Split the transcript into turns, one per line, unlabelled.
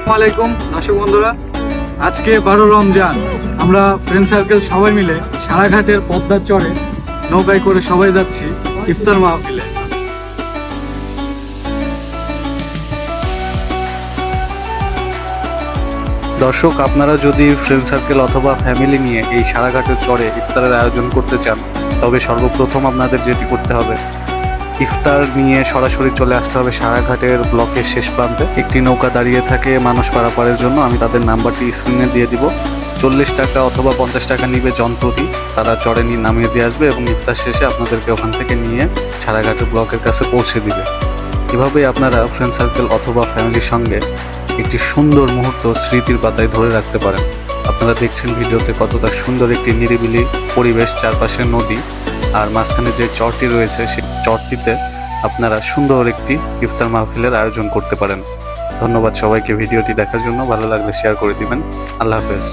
আসসালামু আলাইকুম দর্শক বন্ধুরা, আজকে 12 রমজান। আমরা ফ্রেন্ড সার্কেল সবাই মিলে সারাঘাটের পদ্মার চরে নৌকায় করে সবাই যাচ্ছি ইফতার মাহফিলে।
দর্শক, আপনারা যদি ফ্রেন্ড সার্কেল অথবা ফ্যামিলি নিয়ে এই সারাঘাটের চরে ইফতারের আয়োজন করতে চান, তবে সর্বপ্রথম আপনাদের যেটি করতে হবে, ইফতার নিয়ে সরাসরি চলে আসতে হবে সারাঘাটের ব্লকের শেষ প্রান্তে। একটি নৌকা দাঁড়িয়ে থাকে মানুষ পারাপারের জন্য। আমি তাদের নাম্বারটি স্ক্রিনে দিয়ে দিব। 40 টাকা অথবা 50 টাকা নিবে জনপ্রতি। তারা চরে নিয়ে নামিয়ে দিয়ে আসবে এবং ইফতার শেষে আপনাদেরকে ওখান থেকে নিয়ে সারাঘাটের ব্লকের কাছে পৌঁছে দিবে। এভাবেই আপনারা ফ্রেন্ড সার্কেল অথবা ফ্যামিলির সঙ্গে একটি সুন্দর মুহূর্ত স্মৃতির পাতায় ধরে রাখতে পারেন। আপনারা দেখছেন ভিডিওতে কতটা সুন্দর একটি নিরিবিলি পরিবেশ, চারপাশে নদী, আর মাঝখানে যে চরটি রয়েছে সেই চরটিতে আপনারা সুন্দর একটি ইফতার মাহফিলের আয়োজন করতে পারেন। ধন্যবাদ সবাইকে ভিডিওটি দেখার জন্য। ভালো লাগলে শেয়ার করে দিবেন। আল্লাহ হাফেজ।